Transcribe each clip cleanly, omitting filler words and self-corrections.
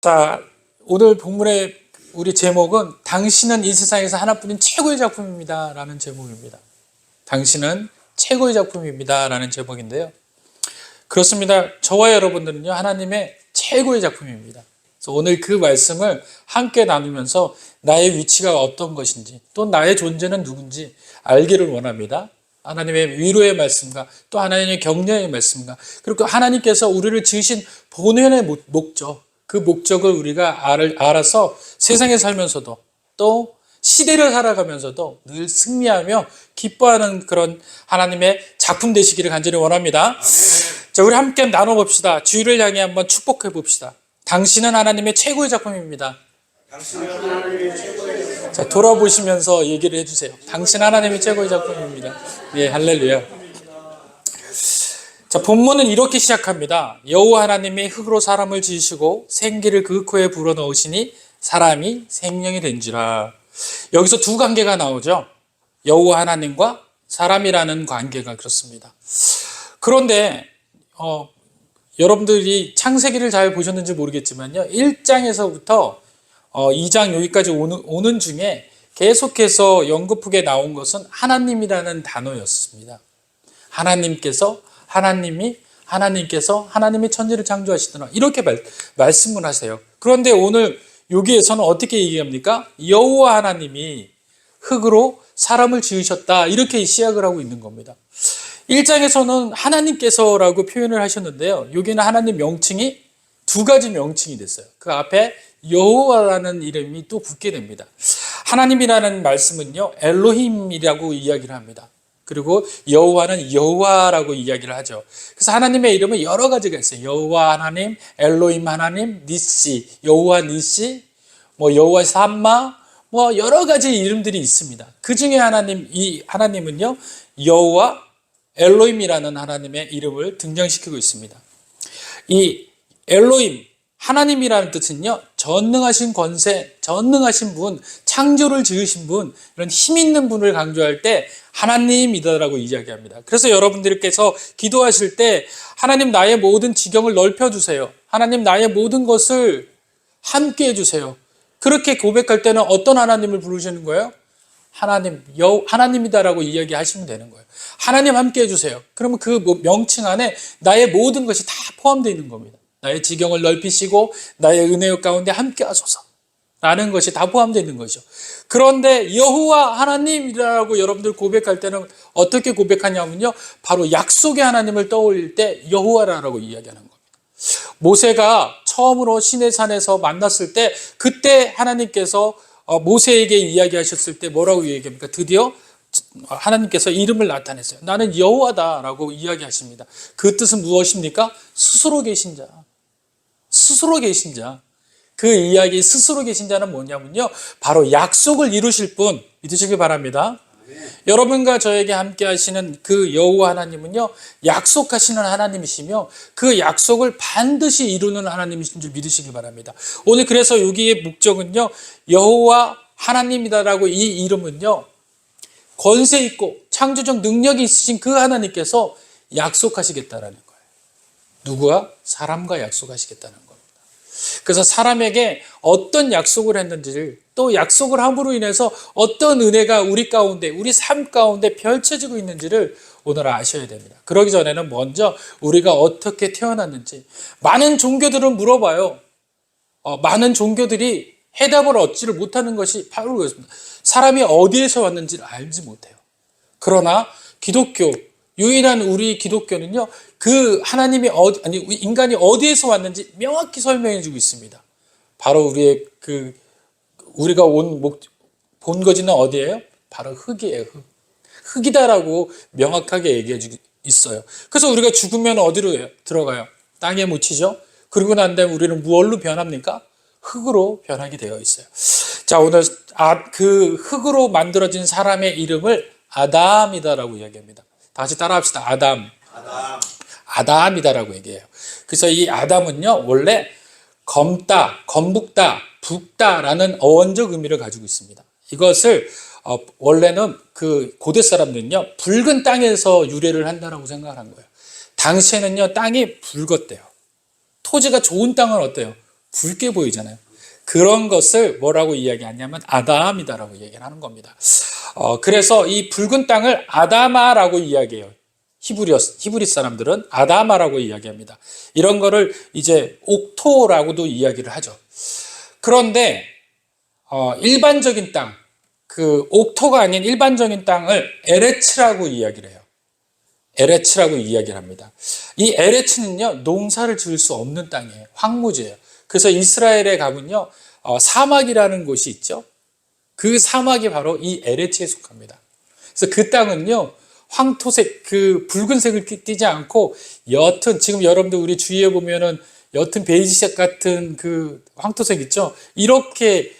자, 오늘 본문의 우리 제목은 당신은 이 세상에서 하나뿐인 최고의 작품입니다 라는 제목입니다. 당신은 최고의 작품입니다 라는 제목인데요, 그렇습니다. 저와 여러분들은요 하나님의 최고의 작품입니다. 그래서 오늘 그 말씀을 함께 나누면서 나의 위치가 어떤 것인지, 또 나의 존재는 누군지 알기를 원합니다. 하나님의 위로의 말씀과 또 하나님의 격려의 말씀과, 그리고 하나님께서 우리를 지으신 본연의 목적, 그 목적을 우리가 알아서 세상에 살면서도 또 시대를 살아가면서도 늘 승리하며 기뻐하는 그런 하나님의 작품 되시기를 간절히 원합니다. 자, 우리 함께 나눠봅시다. 주의를 향해 한번 축복해 봅시다. 당신은 하나님의 최고의 작품입니다. 자, 돌아보시면서 얘기를 해주세요. 당신 하나님의 최고의 작품입니다. 예, 할렐루야. 자, 본문은 이렇게 시작합니다. 여호와 하나님이 흙으로 사람을 지으시고 생기를 그 코에 불어넣으시니 사람이 생명이 된지라. 여기서 두 관계가 나오죠. 여호와 하나님과 사람이라는 관계가 그렇습니다. 그런데 여러분들이 창세기를 잘 보셨는지 모르겠지만요, 1장에서부터 2장 여기까지 오는 중에 계속해서 연거푸게 나온 것은 하나님이라는 단어였습니다. 하나님이 천지를 창조하시더라, 이렇게 말씀을 하세요. 그런데 오늘 여기에서는 어떻게 얘기합니까? 여호와 하나님이 흙으로 사람을 지으셨다, 이렇게 시작을 하고 있는 겁니다. 1장에서는 하나님께서라고 표현을 하셨는데요, 여기는 하나님 명칭이 두 가지 명칭이 됐어요. 그 앞에 여호와라는 이름이 또 붙게 됩니다. 하나님이라는 말씀은요 엘로힘이라고 이야기를 합니다. 그리고 여호와는 여호와라고 이야기를 하죠. 그래서 하나님의 이름은 여러 가지가 있어요. 여호와 하나님, 엘로힘 하나님, 니시, 여호와 니시, 여호와 삼마, 여러 가지 이름들이 있습니다. 그 중에 이 하나님은요 여호와 엘로힘이라는 하나님의 이름을 등장시키고 있습니다. 이 엘로힘, 하나님이라는 뜻은요 전능하신 권세, 전능하신 분, 창조를 지으신 분, 이런 힘 있는 분을 강조할 때 하나님이다라고 이야기합니다. 그래서 여러분들께서 기도하실 때 하나님 나의 모든 지경을 넓혀주세요, 하나님 나의 모든 것을 함께 해주세요, 그렇게 고백할 때는 어떤 하나님을 부르시는 거예요? 하나님이다라고 이야기하시면 되는 거예요. 하나님 함께 해주세요. 그러면 그 명칭 안에 나의 모든 것이 다 포함되어 있는 겁니다. 나의 지경을 넓히시고 나의 은혜 가운데 함께 하소서 라는 것이 다 포함되어 있는 거죠. 그런데 여호와 하나님이라고 여러분들 고백할 때는 어떻게 고백하냐면요, 바로 약속의 하나님을 떠올릴 때 여호와라고 이야기하는 겁니다. 모세가 처음으로 시내산에서 만났을 때, 그때 하나님께서 모세에게 이야기하셨을 때 뭐라고 얘기합니까? 드디어 하나님께서 이름을 나타냈어요. 나는 여호와다라고 이야기하십니다. 그 뜻은 무엇입니까? 스스로 계신 자. 스스로 계신 자. 그 이야기 스스로 계신 자는 뭐냐면요, 바로 약속을 이루실 분 믿으시기 바랍니다. 여러분과 저에게 함께 하시는 그 여호와 하나님은요 약속하시는 하나님이시며 그 약속을 반드시 이루는 하나님이신 줄 믿으시기 바랍니다. 오늘 그래서 여기의 목적은요, 여호와 하나님이다라고 이 이름은요 권세 있고 창조적 능력이 있으신 그 하나님께서 약속하시겠다라는 거예요. 누구와? 사람과 약속하시겠다는 겁니다. 그래서 사람에게 어떤 약속을 했는지를, 또 약속을 함으로 인해서 어떤 은혜가 우리 가운데, 우리 삶 가운데 펼쳐지고 있는지를 오늘 아셔야 됩니다. 그러기 전에는 먼저 우리가 어떻게 태어났는지, 많은 종교들은 물어봐요. 많은 종교들이 해답을 얻지를 못하는 것이 바로 그렇습니다. 사람이 어디에서 왔는지를 알지 못해요. 그러나 기독교, 유일한 우리 기독교는요, 그 하나님이 인간이 어디에서 왔는지 명확히 설명해 주고 있습니다. 바로 우리가 본 거지는 어디예요? 바로 흙이에요. 흙이다라고 명확하게 얘기해 주고 있어요. 그래서 우리가 죽으면 어디로 들어가요? 땅에 묻히죠. 그러고 난 다음에 우리는 무엇로 변합니까? 흙으로 변하게 되어 있어요. 자, 오늘 그 흙으로 만들어진 사람의 이름을 아담이다라고 이야기합니다. 다시 따라합시다. 아담이다라고 얘기해요. 그래서 이 아담은요 원래 검다, 검북다, 붓다라는 어원적 의미를 가지고 있습니다. 이것을 원래는 그 고대 사람들은요 붉은 땅에서 유래를 한다라고 생각을 한 거예요. 당시에는요 땅이 붉었대요. 토지가 좋은 땅은 어때요? 붉게 보이잖아요. 그런 것을 뭐라고 이야기하냐면 아담이다라고 이야기를 하는 겁니다. 그래서 이 붉은 땅을 아다마라고 이야기해요. 히브리 사람들은 아다마라고 이야기합니다. 이런 거를 이제 옥토라고도 이야기를 하죠. 그런데 일반적인 땅, 그 옥토가 아닌 일반적인 땅을 에레츠라고 이야기를 해요. 에레츠라고 이야기를 합니다. 이 에레츠는요, 농사를 지을 수 없는 땅이에요. 황무지예요. 그래서 이스라엘에 가면요, 사막이라는 곳이 있죠. 그 사막이 바로 이 에레츠에 속합니다. 그래서 그 땅은요, 황토색, 그 붉은색을 띠지 않고 옅은, 지금 여러분들 우리 주위에 보면은 옅은 베이지색 같은 그 황토색 있죠? 이렇게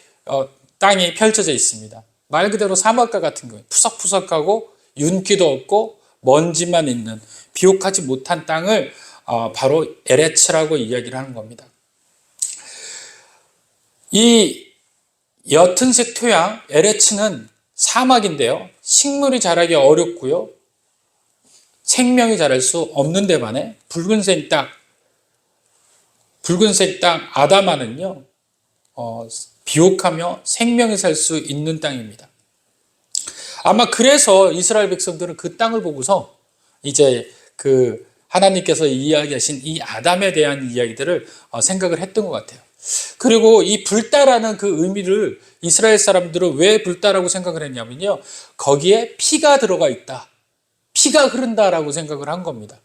땅이 펼쳐져 있습니다. 말 그대로 사막과 같은 거예요. 푸석푸석하고 윤기도 없고 먼지만 있는 비옥하지 못한 땅을 바로 에레츠라고 이야기를 하는 겁니다. 이 옅은색 토양 에레츠는 사막인데요. 식물이 자라기 어렵고요. 생명이 자랄 수 없는 데 반해 붉은색 땅 아다마는요. 비옥하며 생명이 살 수 있는 땅입니다. 아마 그래서 이스라엘 백성들은 그 땅을 보고서 이제 그 하나님께서 이야기하신 이 아담에 대한 이야기들을 생각을 했던 것 같아요. 그리고 이 불다라는 그 의미를 이스라엘 사람들은 왜 불다라고 생각을 했냐면요. 거기에 피가 들어가 있다. 피가 흐른다라고 생각을 한 겁니다.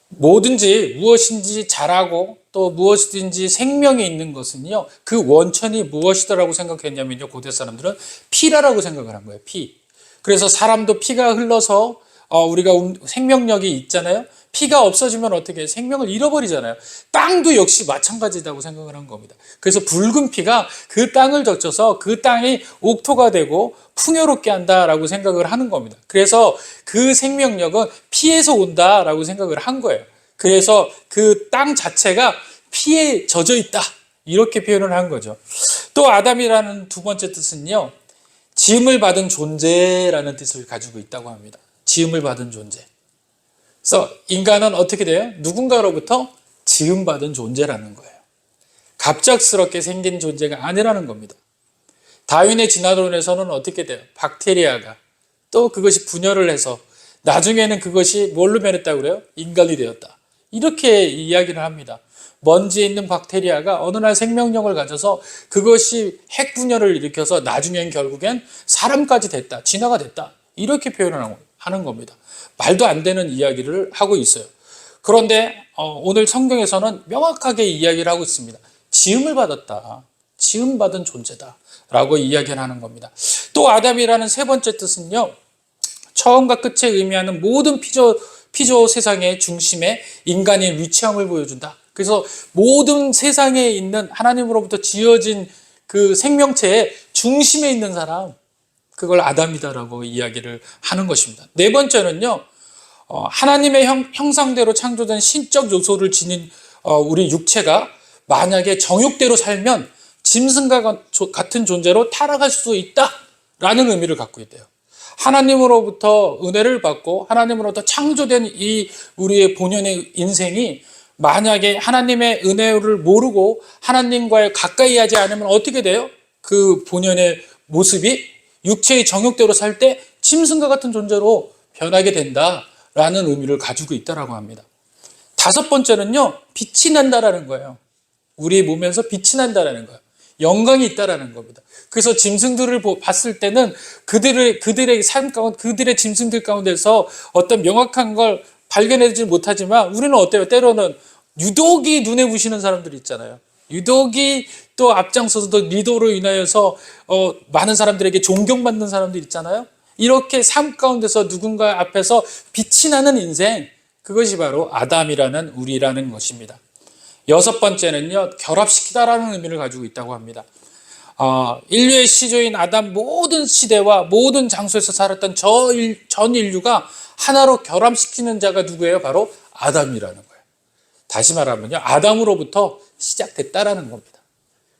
뭐든지 무엇인지 자라고 또 무엇이든지 생명이 있는 것은요. 그 원천이 무엇이더라고 생각했냐면요. 고대 사람들은 피라라고 생각을 한 거예요. 피. 그래서 사람도 피가 흘러서 우리가 생명력이 있잖아요. 피가 없어지면 어떻게 해요? 생명을 잃어버리잖아요. 땅도 역시 마찬가지다고 생각을 한 겁니다. 그래서 붉은 피가 그 땅을 적셔서 그 땅이 옥토가 되고 풍요롭게 한다라고 생각을 하는 겁니다. 그래서 그 생명력은 피에서 온다라고 생각을 한 거예요. 그래서 그 땅 자체가 피에 젖어 있다. 이렇게 표현을 한 거죠. 또 아담이라는 두 번째 뜻은요. 지음을 받은 존재라는 뜻을 가지고 있다고 합니다. 지음을 받은 존재. 그래서 인간은 어떻게 돼요? 누군가로부터 지음받은 존재라는 거예요. 갑작스럽게 생긴 존재가 아니라는 겁니다. 다윈의 진화론에서는 어떻게 돼요? 박테리아가 또 그것이 분열을 해서 나중에는 그것이 뭘로 변했다고 그래요? 인간이 되었다. 이렇게 이야기를 합니다. 먼지에 있는 박테리아가 어느 날 생명력을 가져서 그것이 핵 분열을 일으켜서 나중엔 결국엔 사람까지 됐다. 진화가 됐다. 이렇게 표현을 하는 겁니다. 말도 안 되는 이야기를 하고 있어요. 그런데 오늘 성경에서는 명확하게 이야기를 하고 있습니다. 지음을 받았다. 지음받은 존재다. 라고 이야기를 하는 겁니다. 또 아담이라는 세 번째 뜻은요. 처음과 끝에 의미하는 모든 피조 세상의 중심에 인간의 위치함을 보여준다. 그래서 모든 세상에 있는 하나님으로부터 지어진 그 생명체의 중심에 있는 사람, 그걸 아담이다라고 이야기를 하는 것입니다. 네 번째는요. 하나님의 형상대로 창조된 신적 요소를 지닌 우리 육체가 만약에 정욕대로 살면 짐승과 같은 존재로 타락할 수 있다라는 의미를 갖고 있대요. 하나님으로부터 은혜를 받고 하나님으로부터 창조된 이 우리의 본연의 인생이 만약에 하나님의 은혜를 모르고 하나님과의 가까이 하지 않으면 어떻게 돼요? 그 본연의 모습이 육체의 정욕대로 살 때 짐승과 같은 존재로 변하게 된다라는 의미를 가지고 있다라고 합니다. 다섯 번째는요, 빛이 난다라는 거예요. 우리 몸에서 빛이 난다라는 거예요. 영광이 있다라는 겁니다. 그래서 짐승들을 봤을 때는 그들의 삶 가운데, 그들의 짐승들 가운데서 어떤 명확한 걸 발견하지 못하지만 우리는 어때요? 때로는 유독이 눈에 부시는 사람들이 있잖아요. 유독이 또 앞장서서 또 리더로 인하여서 많은 사람들에게 존경받는 사람들 있잖아요. 이렇게 삶 가운데서 누군가 앞에서 빛이 나는 인생, 그것이 바로 아담이라는 우리라는 것입니다. 여섯 번째는요, 결합시키다라는 의미를 가지고 있다고 합니다. 인류의 시조인 아담 모든 시대와 모든 장소에서 살았던 전 인류가 하나로 결합시키는 자가 누구예요? 바로 아담이라는 거예요. 다시 말하면요, 아담으로부터 시작됐다라는 겁니다.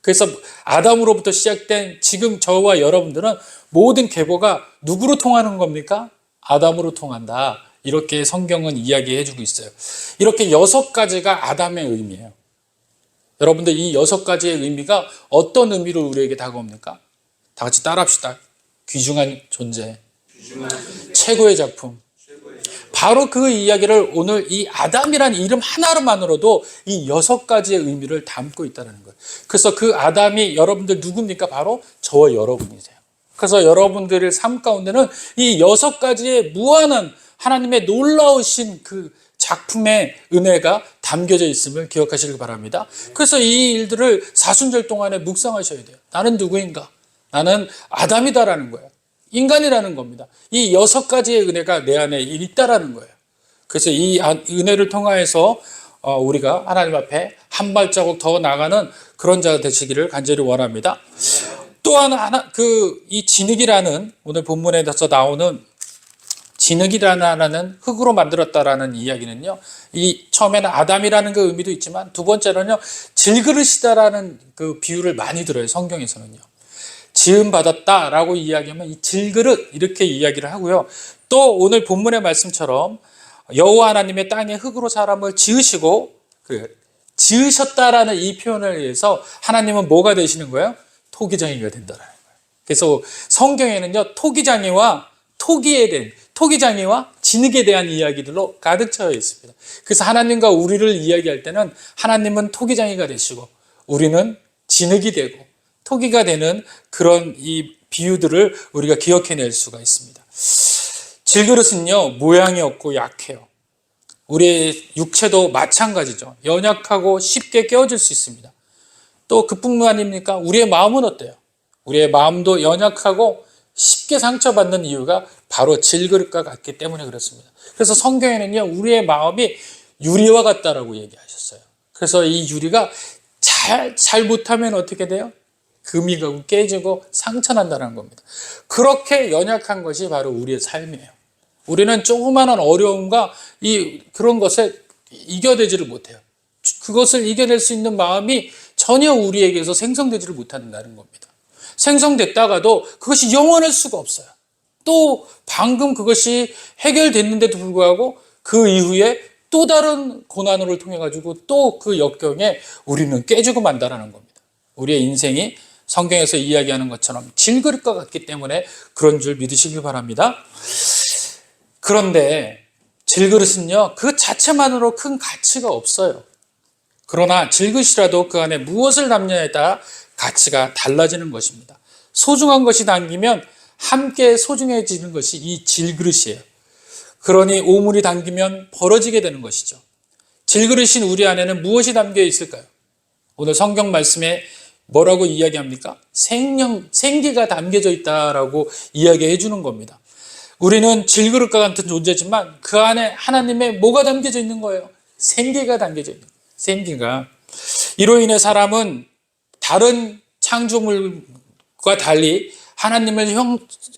그래서 아담으로부터 시작된 지금 저와 여러분들은 모든 계보가 누구로 통하는 겁니까? 아담으로 통한다. 이렇게 성경은 이야기해 주고 있어요. 이렇게 여섯 가지가 아담의 의미예요. 여러분들 이 6가지의 의미가 어떤 의미로 우리에게 다가옵니까? 다 같이 따라합시다. 귀중한 존재, 최고의 작품. 바로 그 이야기를 오늘 이 아담이라는 이름 하나로만으로도 이 6가지의 의미를 담고 있다는 거예요. 그래서 그 아담이 여러분들 누굽니까? 바로 저와 여러분이세요. 그래서 여러분들의 삶 가운데는 이 6가지의 무한한 하나님의 놀라우신 그 작품의 은혜가 담겨져 있음을 기억하시길 바랍니다. 그래서 이 일들을 사순절 동안에 묵상하셔야 돼요. 나는 누구인가? 나는 아담이다라는 거예요. 인간이라는 겁니다. 이 6가지의 은혜가 내 안에 있다라는 거예요. 그래서 이 은혜를 통하여서 우리가 하나님 앞에 한 발자국 더 나가는 그런 자가 되시기를 간절히 원합니다. 또한 이 진흙이라는 오늘 본문에서 나오는 진흙이라는 하나는 흙으로 만들었다라는 이야기는요. 이 처음에는 아담이라는 그 의미도 있지만 두 번째로는요. 질그릇이다라는 그 비유를 많이 들어요. 성경에서는요. 지음 받았다라고 이야기하면 이 질그릇 이렇게 이야기를 하고요. 또 오늘 본문의 말씀처럼 여호와 하나님의 땅에 흙으로 사람을 지으시고 지으셨다라는 이 표현을 위해서 하나님은 뭐가 되시는 거예요? 토기장이가 된다라는 거예요. 그래서 성경에는요. 토기장이와 진흙에 대한 이야기들로 가득 차여 있습니다. 그래서 하나님과 우리를 이야기할 때는 하나님은 토기장이가 되시고 우리는 진흙이 되고 토기가 되는 그런 이 비유들을 우리가 기억해낼 수가 있습니다. 질그릇은요, 모양이 없고 약해요. 우리의 육체도 마찬가지죠. 연약하고 쉽게 깨어질 수 있습니다. 또 그뿐만 아닙니까? 우리의 마음은 어때요? 우리의 마음도 연약하고 쉽게 상처받는 이유가 바로 질그릇과 같기 때문에 그렇습니다. 그래서 성경에는요, 우리의 마음이 유리와 같다라고 얘기하셨어요. 그래서 이 유리가 잘 못하면 어떻게 돼요? 금이 가고 깨지고 상처난다는 겁니다. 그렇게 연약한 것이 바로 우리의 삶이에요. 우리는 조그마한 어려움과 그런 것에 이겨내지를 못해요. 그것을 이겨낼 수 있는 마음이 전혀 우리에게서 생성되지를 못한다는 겁니다. 생성됐다가도 그것이 영원할 수가 없어요. 또 방금 그것이 해결됐는데도 불구하고 그 이후에 또 다른 고난을 통해 가지고 또 그 역경에 우리는 깨지고 만다라는 겁니다. 우리의 인생이 성경에서 이야기하는 것처럼 질그릇과 같기 때문에 그런 줄 믿으시길 바랍니다. 그런데 질그릇은요, 그 자체만으로 큰 가치가 없어요. 그러나 질그릇이라도 그 안에 무엇을 담냐에 따라 가치가 달라지는 것입니다. 소중한 것이 담기면 함께 소중해지는 것이 이 질그릇이에요. 그러니 오물이 담기면 벌어지게 되는 것이죠. 질그릇인 우리 안에는 무엇이 담겨 있을까요? 오늘 성경 말씀에 뭐라고 이야기합니까? 생기가 담겨져 있다라고 이야기해 주는 겁니다. 우리는 질그릇과 같은 존재지만 그 안에 하나님의 뭐가 담겨져 있는 거예요? 생기가 담겨져 있는 거예요. 생기가. 이로 인해 사람은 다른 창조물과 달리 하나님의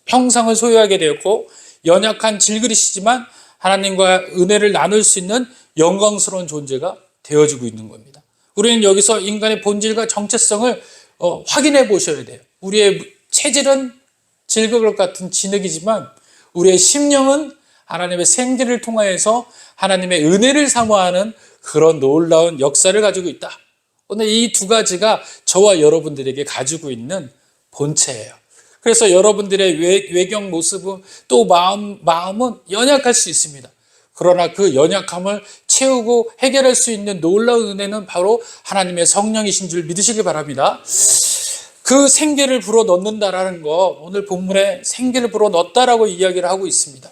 형상을 소유하게 되었고 연약한 질그릇이지만 하나님과 은혜를 나눌 수 있는 영광스러운 존재가 되어지고 있는 겁니다. 우리는 여기서 인간의 본질과 정체성을 확인해 보셔야 돼요. 우리의 체질은 질그릇 같은 진흙이지만 우리의 심령은 하나님의 생기를 통하여서 하나님의 은혜를 사모하는 그런 놀라운 역사를 가지고 있다. 오늘 이 두 가지가 저와 여러분들에게 가지고 있는 본체예요. 그래서 여러분들의 외경 모습은 또 마음은 연약할 수 있습니다. 그러나 그 연약함을 채우고 해결할 수 있는 놀라운 은혜는 바로 하나님의 성령이신 줄 믿으시기 바랍니다. 그 생기를 불어넣는다라는 거 오늘 본문에 생기를 불어넣었다라고 이야기를 하고 있습니다.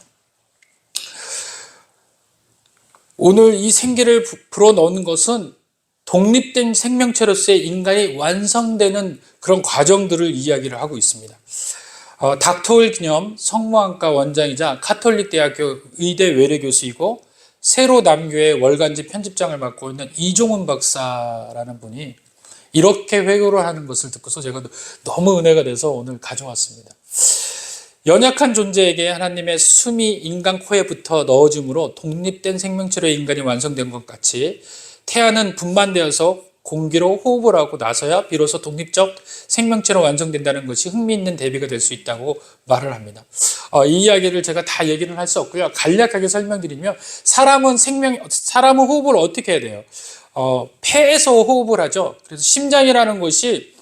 오늘 이 생기를 불어넣는 것은 독립된 생명체로서의 인간이 완성되는 그런 과정들을 이야기를 하고 있습니다. 닥터윌 기념 성모학과 원장이자 카톨릭 대학교 의대 외래 교수이고 세로 남교의 월간지 편집장을 맡고 있는 이종훈 박사라는 분이 이렇게 회고를 하는 것을 듣고서 제가 너무 은혜가 돼서 오늘 가져왔습니다. 연약한 존재에게 하나님의 숨이 인간 코에 붙어 넣어줌으로 독립된 생명체로 인간이 완성된 것 같이 태아는 분만되어서 공기로 호흡을 하고 나서야 비로소 독립적 생명체로 완성된다는 것이 흥미있는 대비가 될 수 있다고 말을 합니다. 이 이야기를 제가 다 얘기를 할 수 없고요. 간략하게 설명드리면 사람은 호흡을 어떻게 해야 돼요? 폐에서 호흡을 하죠. 그래서 심장이라는 곳이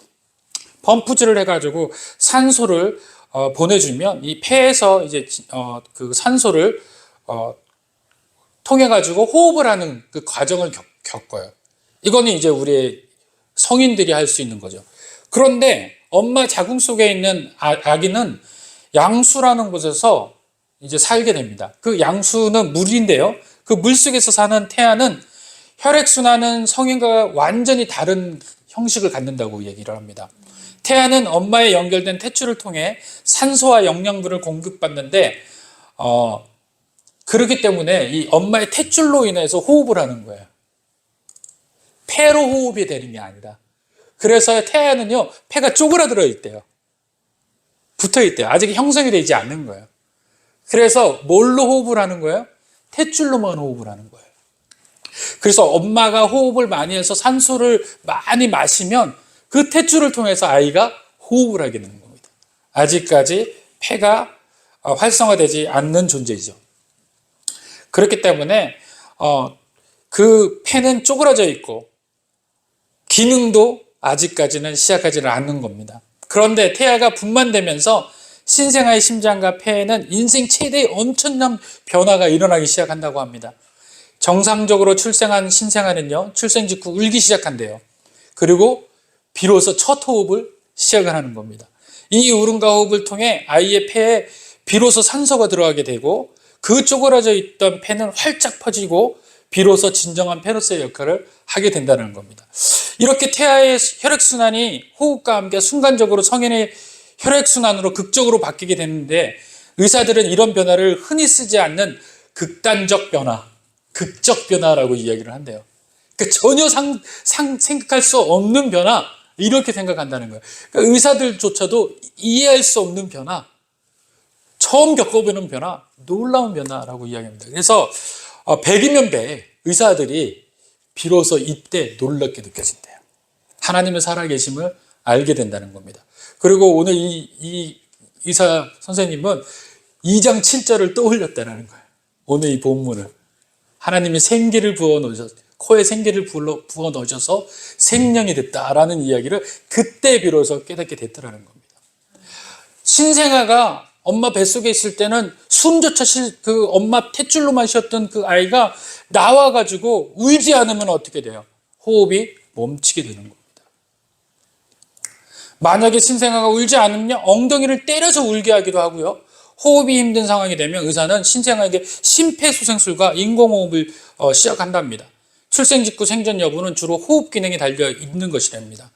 펌프질을 해가지고 산소를 보내주면 이 폐에서 이제 그 산소를 통해 가지고 호흡을 하는 그 과정을 겪어요. 이거는 이제 우리 성인들이 할 수 있는 거죠. 그런데 엄마 자궁 속에 있는 아기는 양수라는 곳에서 이제 살게 됩니다. 그 양수는 물인데요. 그 물 속에서 사는 태아는 혈액순환은 성인과 완전히 다른 형식을 갖는다고 얘기를 합니다. 태아는 엄마에 연결된 탯줄을 통해 산소와 영양분을 공급받는데 그렇기 때문에 이 엄마의 탯줄로 인해서 호흡을 하는 거예요. 폐로 호흡이 되는 게 아니라. 그래서 태아는요, 폐가 쪼그라들어 있대요. 붙어 있대요. 아직 형성이 되지 않는 거예요. 그래서 뭘로 호흡을 하는 거예요? 탯줄로만 호흡을 하는 거예요. 그래서 엄마가 호흡을 많이 해서 산소를 많이 마시면 그 탯줄을 통해서 아이가 호흡을 하게 되는 겁니다. 아직까지 폐가 활성화되지 않는 존재이죠. 그렇기 때문에 그 폐는 쪼그라져 있고 기능도 아직까지는 시작하지는 않는 겁니다. 그런데 태아가 분만되면서 신생아의 심장과 폐에는 인생 최대의 엄청난 변화가 일어나기 시작한다고 합니다. 정상적으로 출생한 신생아는요, 출생 직후 울기 시작한대요. 그리고 비로소 첫 호흡을 시작을 하는 겁니다. 이 울음과 호흡을 통해 아이의 폐에 비로소 산소가 들어가게 되고 그 쪼그라져 있던 폐는 활짝 퍼지고 비로소 진정한 폐로서의 역할을 하게 된다는 겁니다. 이렇게 태아의 혈액순환이 호흡과 함께 순간적으로 성인의 혈액순환으로 극적으로 바뀌게 되는데 의사들은 이런 변화를 흔히 쓰지 않는 극단적 변화, 극적 변화라고 이야기를 한대요. 그러니까 전혀 생각할 수 없는 변화, 이렇게 생각한다는 거예요. 그러니까 의사들조차도 이해할 수 없는 변화, 처음 겪어보는 변화, 놀라운 변화라고 이야기합니다. 그래서 100이면 100 의사들이 비로소 이때 놀랍게 느껴진대요. 하나님의 살아계심을 알게 된다는 겁니다. 그리고 오늘 이 의사 선생님은 2장 7절을 떠올렸다는 거예요. 오늘 이 본문을. 하나님이 생기를 부어 넣으셔서, 코에 생기를 부어 넣으셔서 생명이 됐다라는 이야기를 그때 비로소 깨닫게 됐다는 겁니다. 신생아가 엄마 뱃속에 있을 때는 숨조차 그 엄마 탯줄로만 쉬었던 그 아이가 나와가지고 울지 않으면 어떻게 돼요? 호흡이 멈추게 되는 겁니다. 만약에 신생아가 울지 않으면 엉덩이를 때려서 울게 하기도 하고요. 호흡이 힘든 상황이 되면 의사는 신생아에게 심폐소생술과 인공호흡을 시작한답니다. 출생 직후 생존 여부는 주로 호흡 기능이 달려 있는 것이랍니다.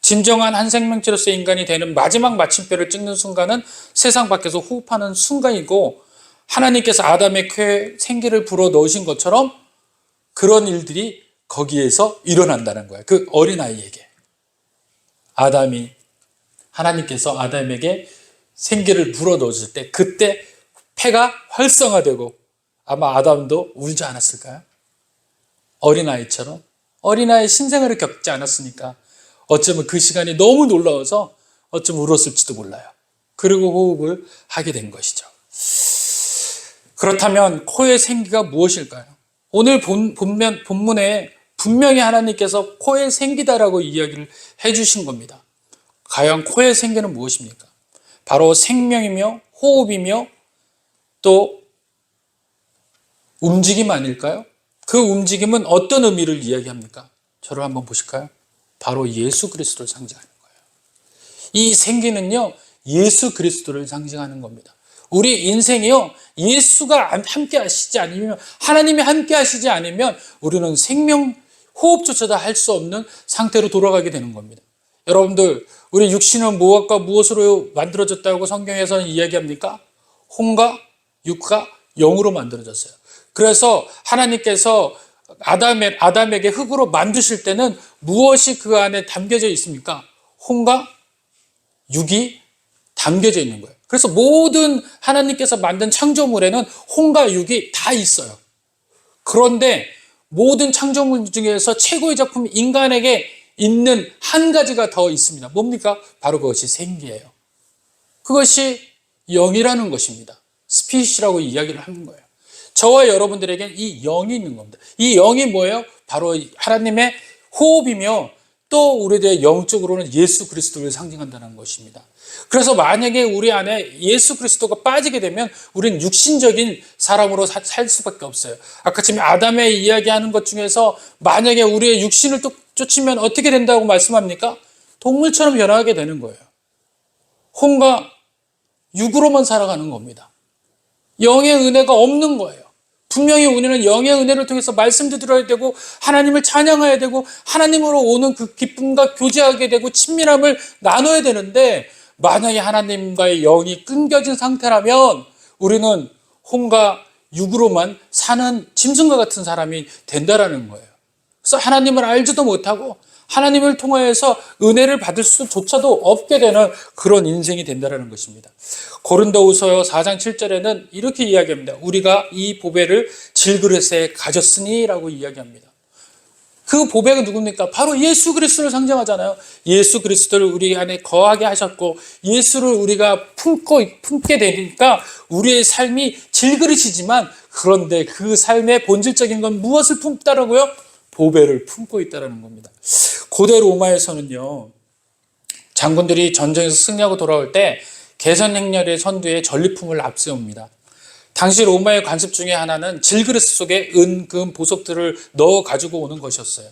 진정한 한 생명체로서 인간이 되는 마지막 마침표를 찍는 순간은 세상 밖에서 호흡하는 순간이고 하나님께서 아담의 쾌에 생기를 불어 넣으신 것처럼 그런 일들이 거기에서 일어난다는 거예요. 그 어린아이에게. 하나님께서 아담에게 생기를 불어 넣으실 때 그때 폐가 활성화되고 아마 아담도 울지 않았을까요? 어린아이처럼 어린아이 신생아를 겪지 않았으니까 어쩌면 그 시간이 너무 놀라워서 어쩌면 울었을지도 몰라요. 그리고 호흡을 하게 된 것이죠. 그렇다면 코의 생기가 무엇일까요? 오늘 본문에 분명히 하나님께서 코의 생기다라고 이야기를 해주신 겁니다. 과연 코의 생기는 무엇입니까? 바로 생명이며 호흡이며 또 움직임 아닐까요? 그 움직임은 어떤 의미를 이야기합니까? 저를 한번 보실까요? 바로 예수 그리스도를 상징하는 거예요. 이 생기는요, 예수 그리스도를 상징하는 겁니다. 우리 인생이요, 예수가 함께 하시지 않으면, 하나님이 함께 하시지 않으면 우리는 생명, 호흡조차도 할 수 없는 상태로 돌아가게 되는 겁니다. 여러분들, 우리 육신은 무엇과 무엇으로 만들어졌다고 성경에서는 이야기합니까? 혼과 육과 영으로 만들어졌어요. 그래서 하나님께서 아담에게 흙으로 만드실 때는 무엇이 그 안에 담겨져 있습니까? 혼과 육이 담겨져 있는 거예요. 그래서 모든 하나님께서 만든 창조물에는 혼과 육이 다 있어요. 그런데 모든 창조물 중에서 최고의 작품 인간에게 있는 한 가지가 더 있습니다. 뭡니까? 바로 그것이 생기예요. 그것이 영이라는 것입니다. 스피릿이라고 이야기를 하는 거예요. 저와 여러분들에겐 이 영이 있는 겁니다. 이 영이 뭐예요? 바로 하나님의 호흡이며 또 우리들의 영적으로는 예수 그리스도를 상징한다는 것입니다. 그래서 만약에 우리 안에 예수 그리스도가 빠지게 되면 우리는 육신적인 사람으로 살 수밖에 없어요. 아까 지금 아담의 이야기하는 것 중에서 만약에 우리의 육신을 또 쫓으면 어떻게 된다고 말씀합니까? 동물처럼 변하게 되는 거예요. 혼과 육으로만 살아가는 겁니다. 영의 은혜가 없는 거예요. 분명히 우리는 영의 은혜를 통해서 말씀도 들어야 되고 하나님을 찬양해야 되고 하나님으로 오는 그 기쁨과 교제하게 되고 친밀함을 나눠야 되는데 만약에 하나님과의 영이 끊겨진 상태라면 우리는 혼과 육으로만 사는 짐승과 같은 사람이 된다라는 거예요. 그래서 하나님을 알지도 못하고 하나님을 통하여서 은혜를 받을 수조차도 없게 되는 그런 인생이 된다는 것입니다. 고린도후서 4장 7절에는 이렇게 이야기합니다. 우리가 이 보배를 질그릇에 가졌으니 라고 이야기합니다. 그 보배가 누굽니까? 바로 예수 그리스도를 상징하잖아요. 예수 그리스도를 우리 안에 거하게 하셨고 예수를 우리가 품게 되니까 우리의 삶이 질그릇이지만 그런데 그 삶의 본질적인 건 무엇을 품다라고요? 보배를 품고 있다는 겁니다. 고대 로마에서는요, 장군들이 전쟁에서 승리하고 돌아올 때 개선행렬의 선두에 전리품을 앞세웁니다. 당시 로마의 관습 중에 하나는 질그릇 속에 은, 금, 보석들을 넣어 가지고 오는 것이었어요.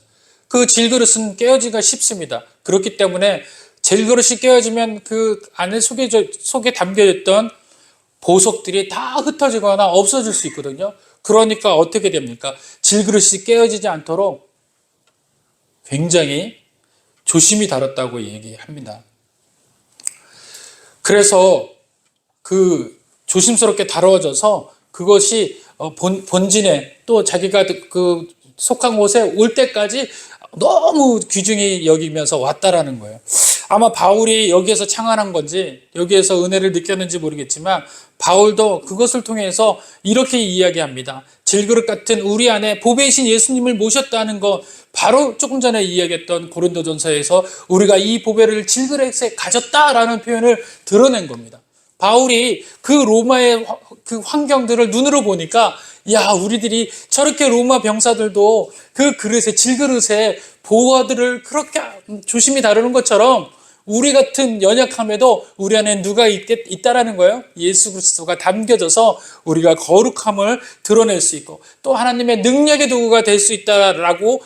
그 질그릇은 깨어지기가 쉽습니다. 그렇기 때문에 질그릇이 깨어지면 그 안에 속에 담겨있던 보석들이 다 흩어지거나 없어질 수 있거든요. 그러니까 어떻게 됩니까? 질그릇이 깨어지지 않도록 굉장히 조심히 다뤘다고 얘기합니다. 그래서 그 조심스럽게 다뤄져서 그것이 본진에 또 자기가 그 속한 곳에 올 때까지 너무 귀중히 여기면서 왔다라는 거예요. 아마 바울이 여기에서 창안한 건지 여기에서 은혜를 느꼈는지 모르겠지만 바울도 그것을 통해서 이렇게 이야기합니다. 질그릇 같은 우리 안에 보배이신 예수님을 모셨다는 것, 바로 조금 전에 이야기했던 고린도전서에서 우리가 이 보배를 질그릇에 가졌다라는 표현을 드러낸 겁니다. 바울이 그 로마의 그 환경들을 눈으로 보니까 야, 우리들이 저렇게 로마 병사들도 그 그릇에 질그릇에 보화들을 그렇게 조심히 다루는 것처럼 우리 같은 연약함에도 우리 안에 누가 있다라는 거예요. 예수 그리스도가 담겨져서 우리가 거룩함을 드러낼 수 있고 또 하나님의 능력의 도구가 될 수 있다라고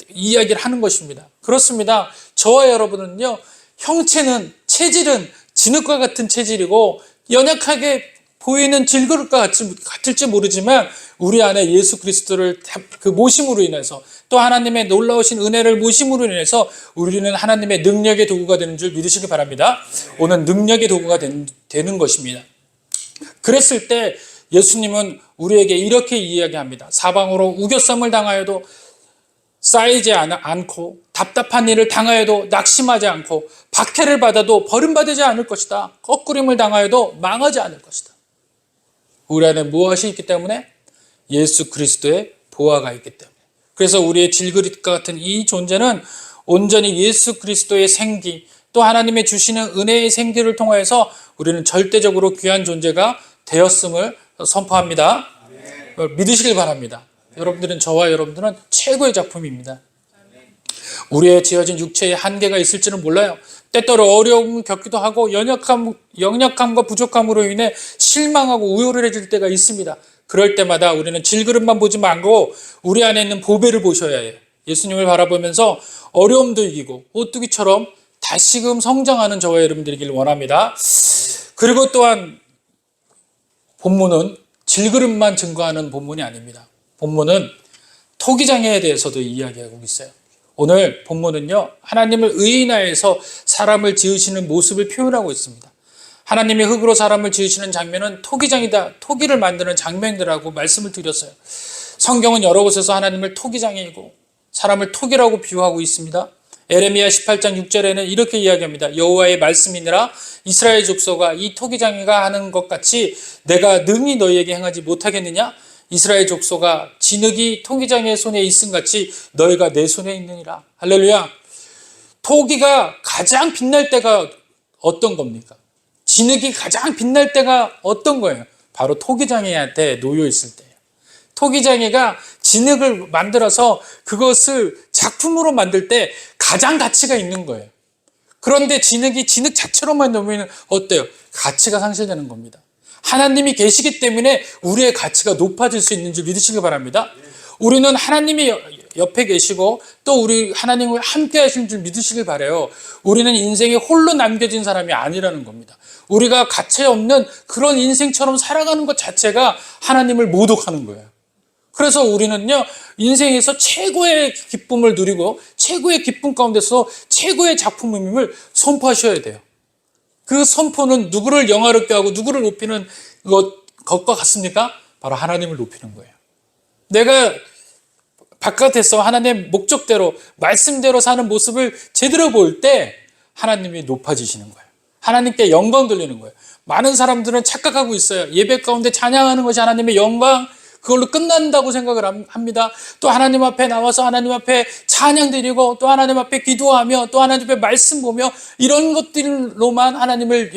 이야기를 하는 것입니다. 그렇습니다. 저와 여러분은요, 형체는, 체질은 진흙과 같은 체질이고 연약하게 보이는 질그릇과 같을지 모르지만 우리 안에 예수 그리스도를 그 모심으로 인해서 또 하나님의 놀라우신 은혜를 모심으로 인해서 우리는 하나님의 능력의 도구가 되는 줄 믿으시기 바랍니다. 오늘 능력의 도구가 되는 것입니다. 그랬을 때 예수님은 우리에게 이렇게 이야기합니다. 사방으로 우겨쌈을 당하여도 쌓이지 않고 답답한 일을 당하여도 낙심하지 않고 박해를 받아도 버림받지 않을 것이다. 꺾으림을 당하여도 망하지 않을 것이다. 우리 안에 무엇이 있기 때문에? 예수 그리스도의 보화가 있기 때문에. 그래서 우리의 질그릇과 같은 이 존재는 온전히 예수 그리스도의 생기, 또 하나님의 주시는 은혜의 생기를 통하여서 우리는 절대적으로 귀한 존재가 되었음을 선포합니다. 믿으시길 바랍니다. 여러분들은, 저와 여러분들은 최고의 작품입니다. 우리의 지어진 육체에 한계가 있을지는 몰라요. 때때로 어려움을 겪기도 하고 연약함과 부족함으로 인해 실망하고 우울해질 때가 있습니다. 그럴 때마다 우리는 질그릇만 보지 말고 우리 안에 있는 보배를 보셔야 해요. 예수님을 바라보면서 어려움도 이기고 오뚜기처럼 다시금 성장하는 저와 여러분들이길 원합니다. 그리고 또한 본문은 질그릇만 증거하는 본문이 아닙니다. 본문은 토기장애에 대해서도 이야기하고 있어요. 오늘 본문은요, 하나님을 의인하여서 사람을 지으시는 모습을 표현하고 있습니다. 하나님이 흙으로 사람을 지으시는 장면은 토기장이다, 토기를 만드는 장면이라고 말씀을 드렸어요. 성경은 여러 곳에서 하나님을 토기장이고 사람을 토기라고 비유하고 있습니다. 에레미야 18장 6절에는 이렇게 이야기합니다. 여호와의 말씀이니라 이스라엘 족속아, 이 토기장이가 하는 것 같이 내가 능히 너희에게 행하지 못하겠느냐? 이스라엘 족속아, 진흙이 토기장의 손에 있음 같이 너희가 내 손에 있느니라. 할렐루야. 토기가 가장 빛날 때가 어떤 겁니까? 진흙이 가장 빛날 때가 어떤 거예요? 바로 토기장애한테 놓여 있을 때예요. 토기장애가 진흙을 만들어서 그것을 작품으로 만들 때 가장 가치가 있는 거예요. 그런데 진흙 자체로만 놓으면 어때요? 가치가 상실되는 겁니다. 하나님이 계시기 때문에 우리의 가치가 높아질 수 있는 줄 믿으시기 바랍니다. 우리는 하나님이 옆에 계시고 또 우리 하나님과 함께 하시는 줄 믿으시길 바라요. 우리는 인생에 홀로 남겨진 사람이 아니라는 겁니다. 우리가 가치 없는 그런 인생처럼 살아가는 것 자체가 하나님을 모독하는 거예요. 그래서 우리는요, 인생에서 최고의 기쁨을 누리고 최고의 기쁨 가운데서 최고의 작품임을 선포하셔야 돼요. 그 선포는 누구를 영화롭게 하고 누구를 높이는 것과 같습니까? 바로 하나님을 높이는 거예요. 내가 바깥에서 하나님의 목적대로 말씀대로 사는 모습을 제대로 볼 때 하나님이 높아지시는 거예요. 하나님께 영광 돌리는 거예요. 많은 사람들은 착각하고 있어요. 예배 가운데 찬양하는 것이 하나님의 영광, 그걸로 끝난다고 생각을 합니다. 또 하나님 앞에 나와서 하나님 앞에 찬양 드리고 또 하나님 앞에 기도하며 또 하나님 앞에 말씀 보며 이런 것들로만 하나님을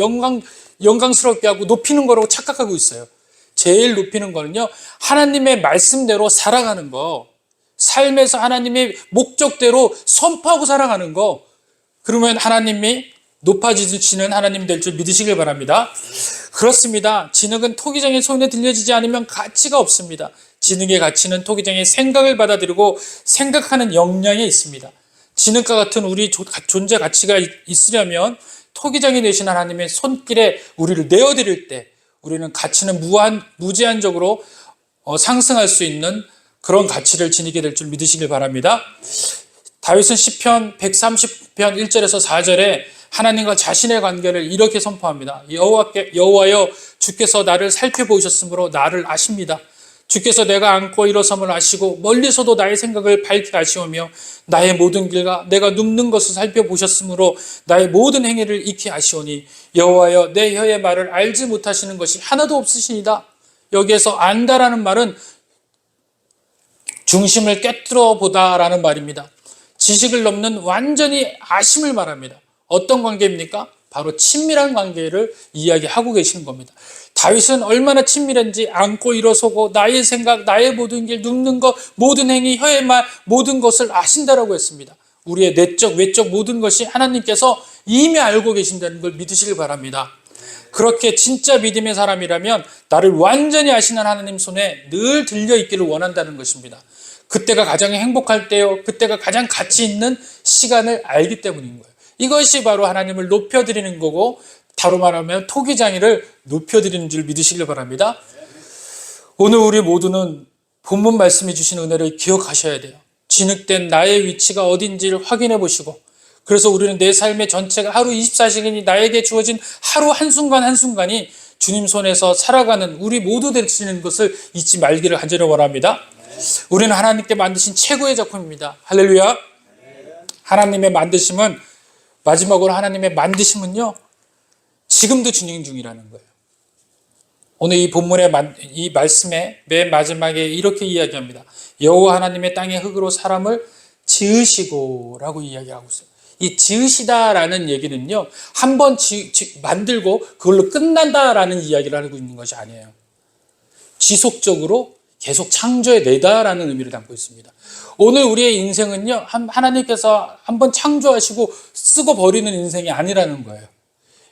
영광스럽게 하고 높이는 거라고 착각하고 있어요. 제일 높이는 거는요, 하나님의 말씀대로 살아가는 거, 삶에서 하나님의 목적대로 선포하고 살아가는 거, 그러면 하나님이 높아지시는 하나님 될 줄 믿으시길 바랍니다. 그렇습니다. 진흙은 토기장의 손에 들려지지 않으면 가치가 없습니다. 진흙의 가치는 토기장의 생각을 받아들이고 생각하는 역량에 있습니다. 진흙과 같은 우리 존재 가치가 있으려면 토기장이 되신 하나님의 손길에 우리를 내어드릴 때 우리는 가치는 무제한적으로 상승할 수 있는 그런 가치를 지니게 될 줄 믿으시길 바랍니다. 다윗은 시편 130편 1절에서 4절에 하나님과 자신의 관계를 이렇게 선포합니다. 여호와여, 주께서 나를 살펴보셨으므로 나를 아십니다. 주께서 내가 앉고 일어섬을 아시고 멀리서도 나의 생각을 밝히 아시오며 나의 모든 길과 내가 눕는 것을 살펴보셨으므로 나의 모든 행위를 익히 아시오니 여호와여, 내 혀의 말을 알지 못하시는 것이 하나도 없으시니다. 여기에서 안다라는 말은 중심을 꿰뚫어 보다라는 말입니다. 지식을 넘는 완전히 아심을 말합니다. 어떤 관계입니까? 바로 친밀한 관계를 이야기하고 계시는 겁니다. 다윗은 얼마나 친밀한지 앉고 일어서고 나의 생각, 나의 모든 길, 눕는 것, 모든 행위, 혀의 말, 모든 것을 아신다라고 했습니다. 우리의 내적, 외적 모든 것이 하나님께서 이미 알고 계신다는 걸 믿으시길 바랍니다. 그렇게 진짜 믿음의 사람이라면 나를 완전히 아시는 하나님 손에 늘 들려 있기를 원한다는 것입니다. 그때가 가장 행복할 때요, 그때가 가장 가치 있는 시간을 알기 때문인 거예요. 이것이 바로 하나님을 높여드리는 거고, 다로 말하면 토기장이를 높여드리는 줄 믿으시길 바랍니다. 오늘 우리 모두는 본문 말씀해 주신 은혜를 기억하셔야 돼요. 진흙된 나의 위치가 어딘지를 확인해 보시고, 그래서 우리는 내 삶의 전체가 하루 24시간이 나에게 주어진 하루 한순간 한순간이 주님 손에서 살아가는 우리 모두 되시는 것을 잊지 말기를 간절히 원합니다. 우리는 하나님께 만드신 최고의 작품입니다. 할렐루야. 하나님의 만드심은, 마지막으로 하나님의 만드심은요, 지금도 진행 중이라는 거예요. 오늘 이 본문의 이 말씀의 맨 마지막에 이렇게 이야기합니다. 여호와 하나님의 땅의 흙으로 사람을 지으시고 라고 이야기하고 있어요. 이 지으시다라는 얘기는요, 한번 만들고 그걸로 끝난다라는 이야기를 하고 있는 것이 아니에요. 지속적으로 계속 창조해내다라는 의미를 담고 있습니다. 오늘 우리의 인생은요, 하나님께서 한번 창조하시고 쓰고 버리는 인생이 아니라는 거예요.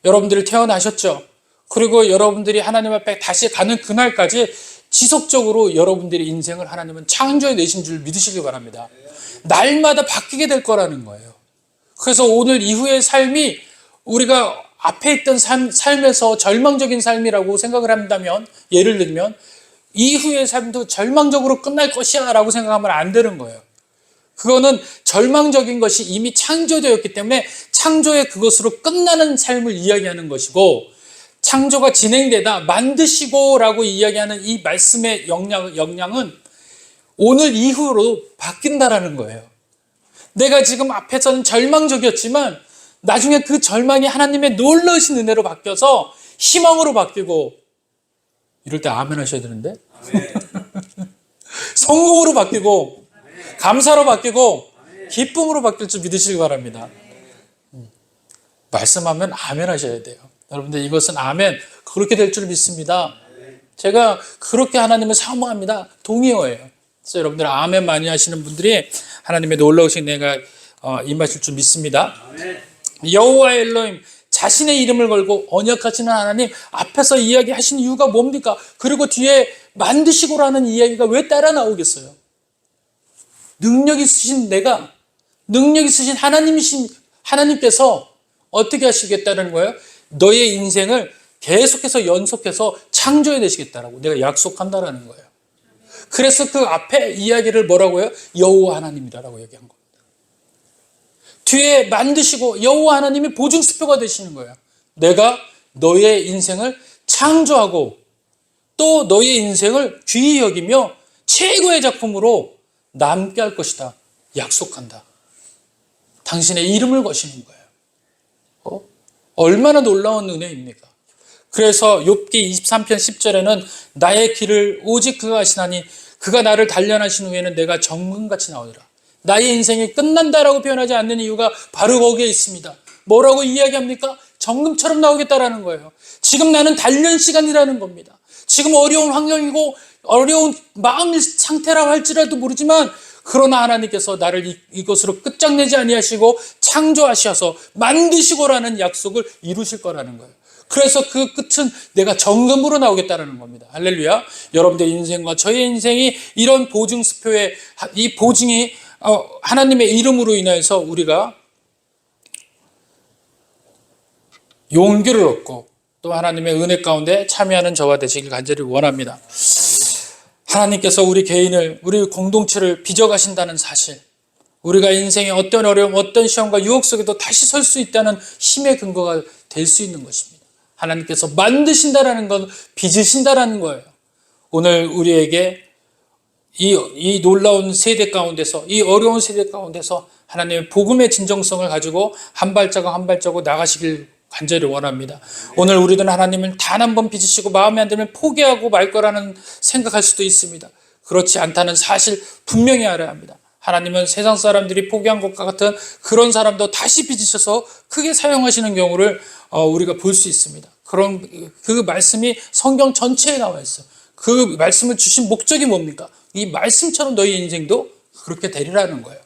여러분들이 태어나셨죠? 그리고 여러분들이 하나님 앞에 다시 가는 그날까지 지속적으로 여러분들의 인생을 하나님은 창조해내신 줄 믿으시기 바랍니다. 날마다 바뀌게 될 거라는 거예요. 그래서 오늘 이후의 삶이 우리가 앞에 있던 삶에서 절망적인 삶이라고 생각을 한다면, 예를 들면 이후의 삶도 절망적으로 끝날 것이야 라고 생각하면 안 되는 거예요. 그거는 절망적인 것이 이미 창조되었기 때문에 창조의 그것으로 끝나는 삶을 이야기하는 것이고, 창조가 진행되다 만드시고 라고 이야기하는 이 말씀의 역량은 오늘 이후로 바뀐다라는 거예요. 내가 지금 앞에서는 절망적이었지만 나중에 그 절망이 하나님의 놀라우신 은혜로 바뀌어서 희망으로 바뀌고, 이럴 때 아멘 하셔야 되는데 성공으로 바뀌고 감사로 바뀌고 기쁨으로 바뀔 줄 믿으시기 바랍니다. 말씀하면 아멘 하셔야 돼요. 여러분들, 이것은 아멘, 그렇게 될 줄 믿습니다. 제가 그렇게 하나님을 사모합니다. 동의어예요. 그래서 여러분들 아멘 많이 하시는 분들이 하나님의 놀라우신 내가 임하실 줄 믿습니다. 여호와 엘로힘, 자신의 이름을 걸고 언약하시는 하나님 앞에서 이야기하신 이유가 뭡니까? 그리고 뒤에 만드시고라는 이야기가 왜 따라 나오겠어요? 능력 있으신 내가, 능력 있으신 하나님께서 어떻게 하시겠다는 거예요? 너의 인생을 계속해서 연속해서 창조해 내시겠다라고 내가 약속한다라는 거예요. 그래서 그 앞에 이야기를 뭐라고 해요? 여호와 하나님이라고 얘기한 겁니다. 뒤에 만드시고 여호와 하나님이 보증수표가 되시는 거예요. 내가 너의 인생을 창조하고 또 너의 인생을 귀히 여기며 최고의 작품으로 남게 할 것이다. 약속한다. 당신의 이름을 거시는 거예요. 얼마나 놀라운 은혜입니까? 그래서 욥기 23편 10절에는 나의 길을 오직 그가 하시나니 그가 나를 단련하신 후에는 내가 정금같이 나오리라. 나의 인생이 끝난다라고 표현하지 않는 이유가 바로 거기에 있습니다. 뭐라고 이야기합니까? 정금처럼 나오겠다라는 거예요. 지금 나는 단련 시간이라는 겁니다. 지금 어려운 환경이고 어려운 마음 상태라고 할지라도 모르지만 그러나 하나님께서 나를 이것으로 끝장내지 아니하시고 창조하셔서 만드시고라는 약속을 이루실 거라는 거예요. 그래서 그 끝은 내가 정금으로 나오겠다는 겁니다. 할렐루야. 여러분들의 인생과 저의 인생이 이런 보증수표에 이 보증이 하나님의 이름으로 인해서 우리가 용기를 얻고 또 하나님의 은혜 가운데 참여하는 저와 되시길 간절히 원합니다. 하나님께서 우리 개인을, 우리 공동체를 빚어가신다는 사실, 우리가 인생의 어떤 어려움, 어떤 시험과 유혹 속에도 다시 설 수 있다는 힘의 근거가 될 수 있는 것입니다. 하나님께서 만드신다라는 건 빚으신다라는 거예요. 오늘 우리에게 이 놀라운 세대 가운데서, 이 어려운 세대 가운데서 하나님의 복음의 진정성을 가지고 한 발자국 한 발자국 나가시길 간절히 원합니다. 오늘 우리는 하나님을 단 한 번 빚으시고 마음에 안 들면 포기하고 말 거라는 생각할 수도 있습니다. 그렇지 않다는 사실 분명히 알아야 합니다. 하나님은 세상 사람들이 포기한 것과 같은 그런 사람도 다시 빚으셔서 크게 사용하시는 경우를 우리가 볼 수 있습니다. 그런 그 말씀이 성경 전체에 나와 있어요. 그 말씀을 주신 목적이 뭡니까? 이 말씀처럼 너희 인생도 그렇게 되리라는 거예요.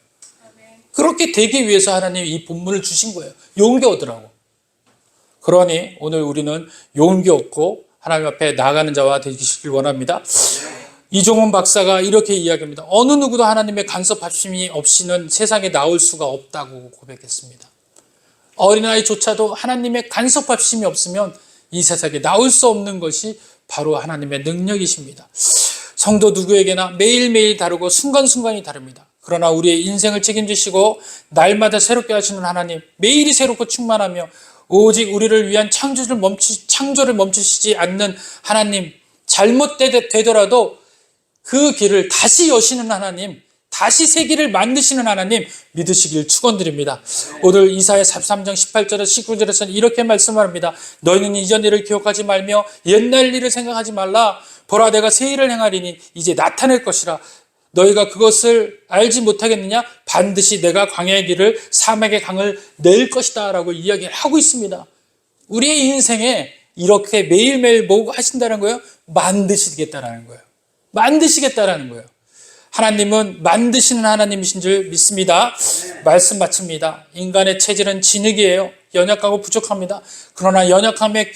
그렇게 되기 위해서 하나님이 이 본문을 주신 거예요. 용기 얻으라고. 그러니 오늘 우리는 용기 얻고 하나님 앞에 나아가는 자와 되시길 원합니다. 이종훈 박사가 이렇게 이야기합니다. 어느 누구도 하나님의 간섭하심이 없이는 세상에 나올 수가 없다고 고백했습니다. 어린아이조차도 하나님의 간섭하심이 없으면 이 세상에 나올 수 없는 것이 바로 하나님의 능력이십니다. 성도 누구에게나 매일매일 다르고 순간순간이 다릅니다. 그러나 우리의 인생을 책임지시고 날마다 새롭게 하시는 하나님, 매일이 새롭고 충만하며 오직 우리를 위한 창조를 멈추시지 않는 하나님, 잘못되더라도 그 길을 다시 여시는 하나님, 다시 새 길을 만드시는 하나님 믿으시길 축원드립니다. 오늘 이사야 43장 18절에서 19절에서는 이렇게 말씀합니다. 너희는 이전 일을 기억하지 말며 옛날 일을 생각하지 말라. 보라, 내가 새 일을 행하리니 이제 나타낼 것이라. 너희가 그것을 알지 못하겠느냐? 반드시 내가 광야의 길을 사막의 강을 낼 것이다 라고 이야기를 하고 있습니다. 우리의 인생에 이렇게 매일매일 뭐 하신다는 거예요? 만드시겠다라는 거예요. 만드시겠다라는 거예요. 하나님은 만드시는 하나님이신 줄 믿습니다. 말씀 마칩니다. 인간의 체질은 진흙이에요. 연약하고 부족합니다. 그러나 연약함에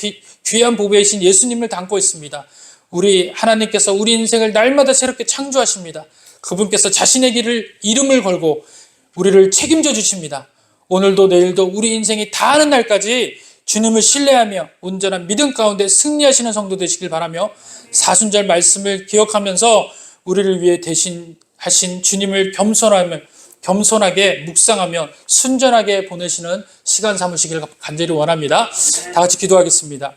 귀한 보배이신 예수님을 담고 있습니다. 우리 하나님께서 우리 인생을 날마다 새롭게 창조하십니다. 그분께서 자신의 이름을 걸고 우리를 책임져 주십니다. 오늘도 내일도 우리 인생이 다하는 날까지 주님을 신뢰하며 온전한 믿음 가운데 승리하시는 성도 되시길 바라며 사순절 말씀을 기억하면서 우리를 위해 대신하신 주님을 겸손하게 묵상하며 순전하게 보내시는 시간 삼으시길 간절히 원합니다. 다 같이 기도하겠습니다.